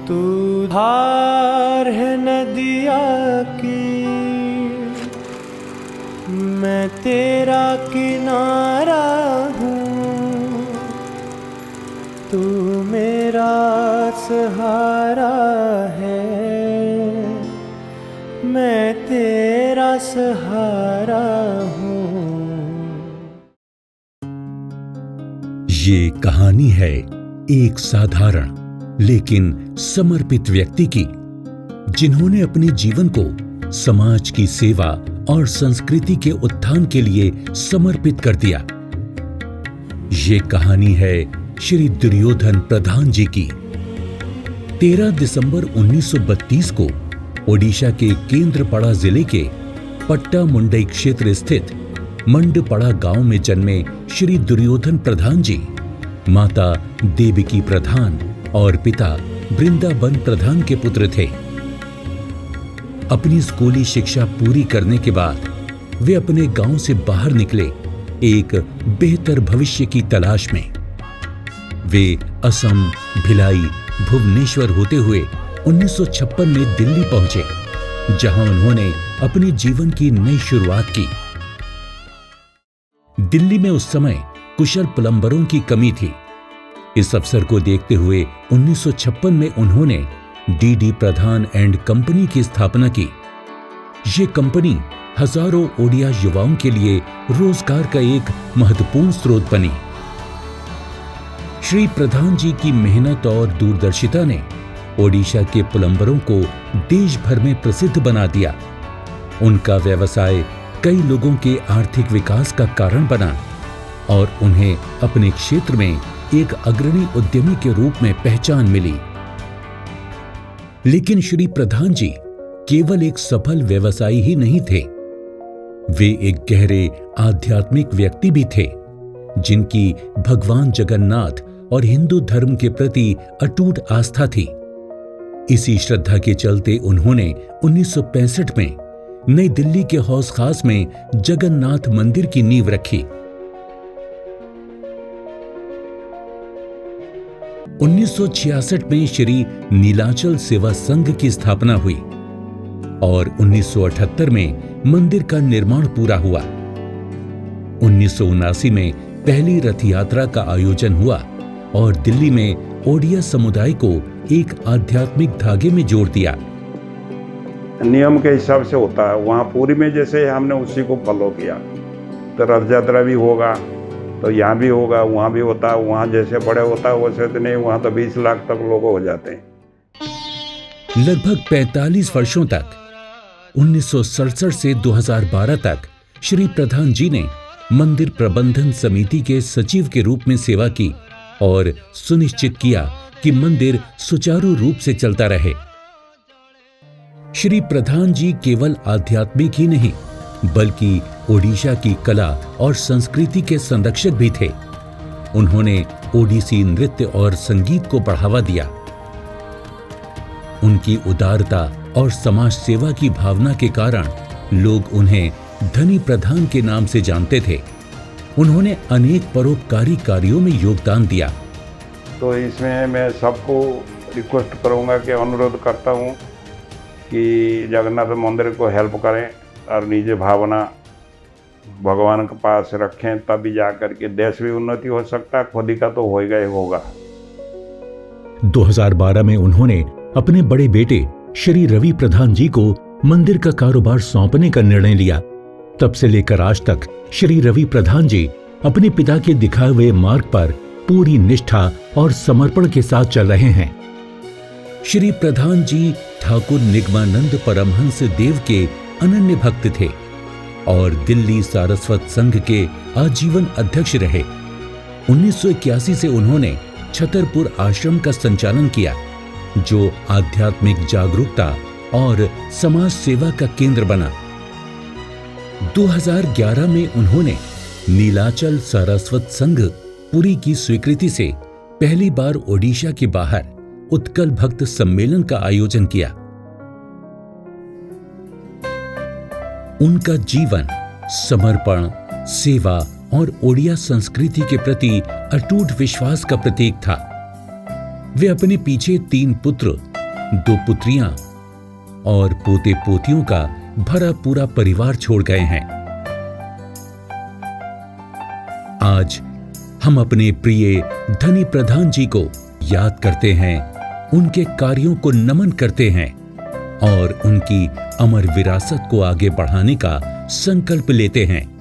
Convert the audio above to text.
तू धार है नदिया की, मैं तेरा किनारा हूँ। तू मेरा सहारा है, मैं तेरा सहारा हूँ। ये कहानी है एक साधारण लेकिन समर्पित व्यक्ति की, जिन्होंने अपने जीवन को समाज की सेवा और संस्कृति के उत्थान के लिए समर्पित कर दिया। ये कहानी है श्री दुर्योधन प्रधान जी की। 13 दिसंबर 1932 को ओडिशा के केंद्रपड़ा जिले के पट्टा मुंडई क्षेत्र स्थित मंडपड़ा गांव में जन्मे श्री दुर्योधन प्रधान जी माता देवकी प्रधान और पिता वृंदावन प्रधान के पुत्र थे। अपनी स्कूली शिक्षा पूरी करने के बाद वे अपने गांव से बाहर निकले एक बेहतर भविष्य की तलाश में। वे असम, भिलाई, भुवनेश्वर होते हुए 1956 में दिल्ली पहुंचे, जहां उन्होंने अपने जीवन की नई शुरुआत की। दिल्ली में उस समय कुशल प्लम्बरों की कमी थी। इस अवसर को देखते हुए 1956 में उन्होंने डी प्रधान एंड कंपनी की स्थापना की। ये कंपनी हजारों ओडिया युवाओं के लिए रोजगार का एक महत्वपूर्ण स्रोत बनी। श्री प्रधान जी की मेहनत और दूरदर्शिता ने ओडिशा के प्लम्बरों को देश भर में प्रसिद्ध बना दिया। उनका व्यवसाय कई लोगों के आर्थिक विकास का कारण बना और उन्हें अपने क्षेत्र में एक अग्रणी उद्यमी के रूप में पहचान मिली। लेकिन श्री प्रधान जी केवल एक सफल व्यवसायी ही नहीं थे, वे एक गहरे आध्यात्मिक व्यक्ति भी थे, जिनकी भगवान जगन्नाथ और हिंदू धर्म के प्रति अटूट आस्था थी। इसी श्रद्धा के चलते उन्होंने 1965 में नई दिल्ली के हौस खास में जगन्नाथ मंदिर की नींव रखी। 1966 में श्री नीलाचल सेवा संघ की स्थापना हुई और 1978 में मंदिर का निर्माण पूरा हुआ। 1979 में पहली रथ यात्रा का आयोजन हुआ और दिल्ली में ओडिया समुदाय को एक आध्यात्मिक धागे में जोड़ दिया। नियम के हिसाब से होता है, वहाँ पूरी में जैसे हमने उसी को फॉलो किया। तो रथ यात्रा भी होगा तो यहाँ भी होगा, वहाँ भी होता है। वहाँ जैसे बड़े होता है वैसे तो नहीं, वहाँ तो 20 लाख तक लोग हो जाते हैं। लगभग 45 वर्षों तक 1967 से 2012 तक श्री प्रधान जी ने मंदिर प्रबंधन समिति के सचिव के रूप में सेवा की और सुनिश्चित किया कि मंदिर सुचारू रूप से चलता रहे। श्री प्रधान जी केवल आध्यात्मिक ही नहीं बल्कि ओडिशा की कला और संस्कृति के संरक्षक भी थे। उन्होंने ओडिसी नृत्य और संगीत को बढ़ावा दिया। उनकी उदारता और समाज सेवा की भावना के कारण लोग उन्हें धनी प्रधान के नाम से जानते थे। उन्होंने अनेक परोपकारी कार्यों में योगदान दिया। तो इसमें मैं सबको रिक्वेस्ट करूंगा कि अनुरोध करता हूं कि जगन्नाथ मंदिर को हेल्प करें और निज भावना भगवान के पास रखें, तभी जाकर के देश भी उन्नति हो सकता है, खुद ही का तो होगा ही होगा। 2012 में उन्होंने अपने बड़े बेटे श्री रवि प्रधान जी को मंदिर का कारोबार सौंपने का निर्णय लिया। तब से लेकर आज तक श्री रवि प्रधान जी अपने पिता के दिखाए हुए मार्ग पर पूरी निष्ठा और समर्पण के साथ चल रहे हैं। श्री प्रधान जी ठाकुर निगमानंद परमहंस देव के अनन्य भक्त थे और दिल्ली सारस्वत संघ के आजीवन अध्यक्ष रहे। 1981 से उन्होंने छतरपुर आश्रम का संचालन किया, जो आध्यात्मिक जागरूकता और समाज सेवा का केंद्र बना। 2011 में उन्होंने नीलाचल सारस्वत संघ पुरी की स्वीकृति से पहली बार ओडिशा के बाहर उत्कल भक्त सम्मेलन का आयोजन किया। उनका जीवन समर्पण, सेवा और ओडिया संस्कृति के प्रति अटूट विश्वास का प्रतीक था। वे अपने पीछे 3 पुत्र 2 पुत्रियां और पोते पोतियों का भरा पूरा परिवार छोड़ गए हैं। आज हम अपने प्रिय धनी प्रधान जी को याद करते हैं, उनके कार्यों को नमन करते हैं और उनकी अमर विरासत को आगे बढ़ाने का संकल्प लेते हैं।